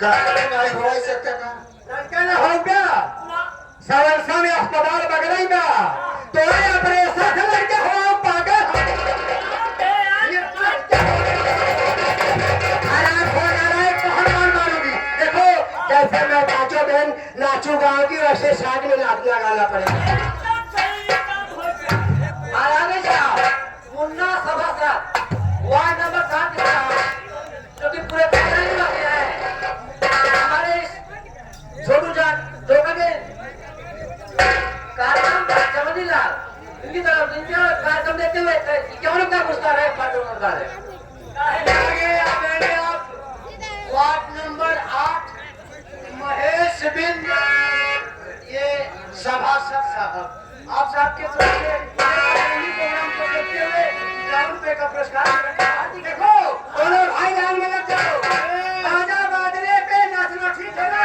नाही होऊ शकते का? लड़का हो क्या सवरसा में अस्पताल बगलेगा तो ये अपने साथ लड़के हो पागल देखो जैसे मैं नाचो बहन नाचू गाँव की वैसे साथ में नाच लगाना पड़ेगा मुन्ना सभासद वार्ड नंबर 7 जो कि पूरे प्रदेश में है हमारे छोटू जान धोखा के कार्यक्रम चमनी लाल इनकी तरफ इनके कार्यक्रम देते हुए क्या क्या पुरस्कार है पुरस्कार है आप वार्ड नंबर 8 महेश बिंद ये सभासद साहब आप साहब के तरफ से प्रोग्राम को देखते हुए 1,000 रुपए का पुरस्कार देखो दोनों भाई लाइन में लग जाओ बाजा बाजरे पे नाचना ठीक है ना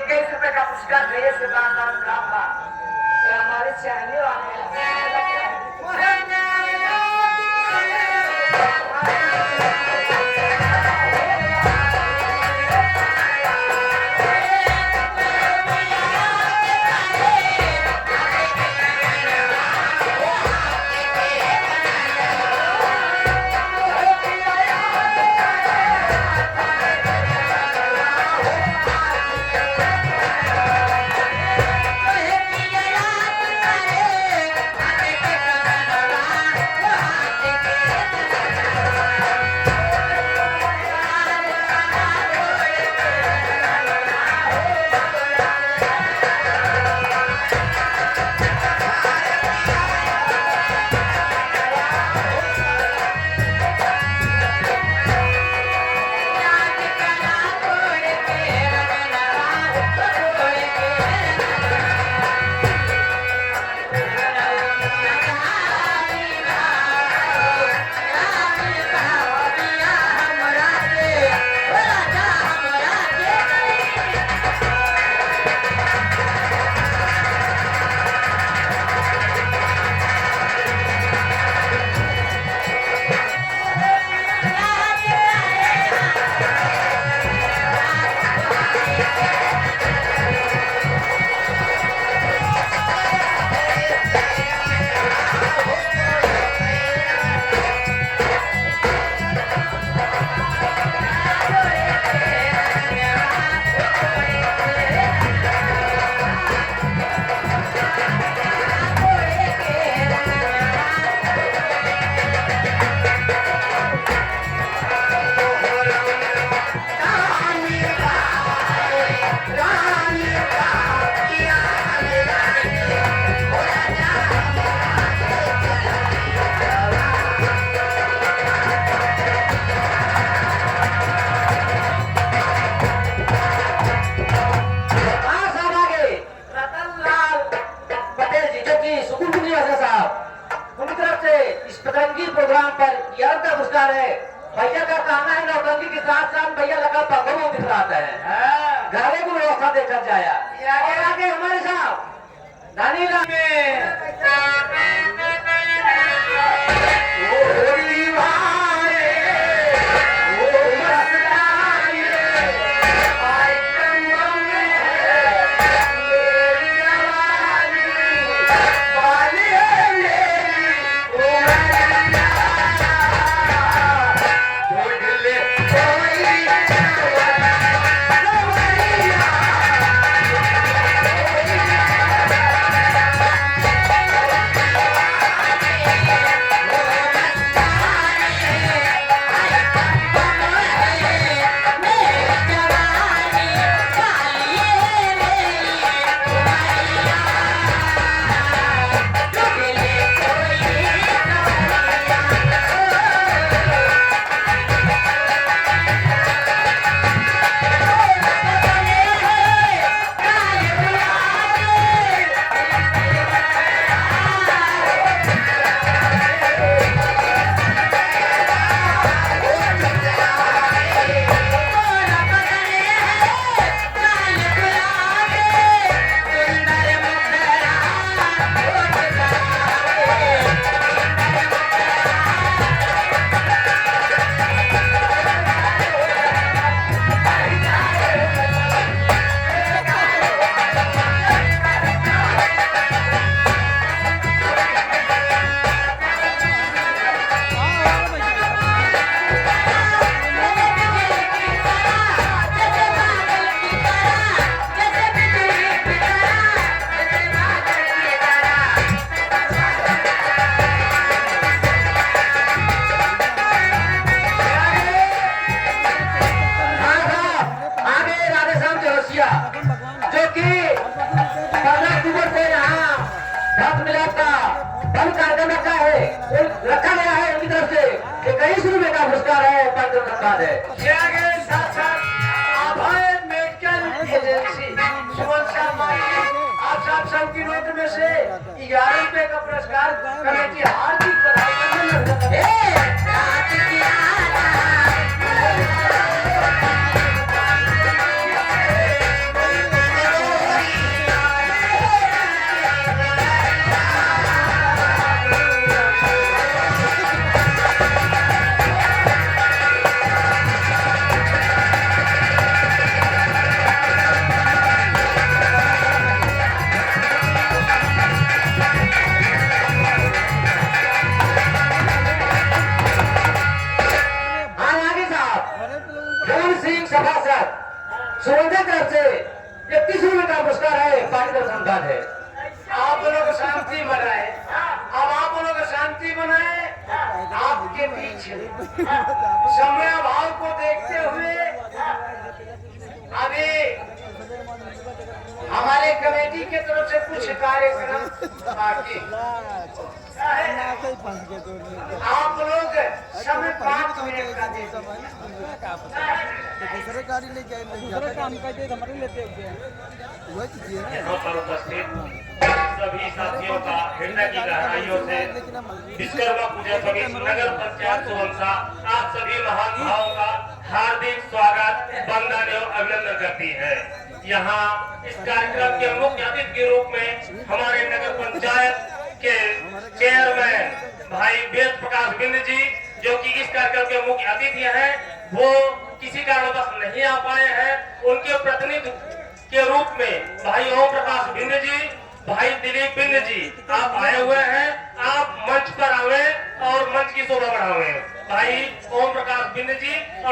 21 रुपए का पुरस्कार भेजे से बार-बार मुनाफा ये हमारे चाहने वाले प्रोग्राम पर यह का पुरस्कार है। भैया का कहना है नौटंकी के साथ साथ भैया लगा पंखों दिख रहा है घरे को व्यवस्था देखा जाया आगे आगे हमारे साथ नानी जो कि 15 अक्टूबर को यहाँ ढाक मिलाप का बल कार्यक्रम रखा है रखा गया है उनकी तरफ से 21 रुपए का पुरस्कार है सरकार है साथ साथ अभय मेडिकल एजेंसी आप सबकी नोट में से 11 रुपए का पुरस्कार कमेटी हार्दिक बधाई सुबह तरफ से 31 रुपए का पुरस्कार है, पार्टी का संघात है। आप लोग शांति बनाए, अब आप लोग शांति बनाए। आपके बीच समय अभाव को देखते हुए अभी हमारे कमेटी के तरफ से कुछ कार्यक्रम बाकी। आप लोग समय 5 मिनट का दे दूसरे गाड़ी लेके काम करते हमारे लेते यहाँ पर उपस्थित सभी साथियों का हृदय की गहराइयों से विश्वकर्मा पूजा समिति नगर पंचायत सोहंसा आप सभी महान भावों का हार्दिक स्वागत, वंदन एवं अभिनंदन करती है। यहाँ इस कार्यक्रम के मुख्य अतिथि के रूप में हमारे नगर पंचायत के चेयरमैन भाई वेद प्रकाश बिंद जी, जो कि इस कार्यक्रम के मुख्य अतिथि हैं, वो किसी कारणवश नहीं आ पाए हैं। उनके प्रतिनिधि के रूप में भाई ओम प्रकाश बिंद जी, भाई दिलीप बिंद जी आप आए हुए हैं। आप मंच पर आवे और मंच की शोभा बढ़ावे। भाई ओम प्रकाश बिंद जी और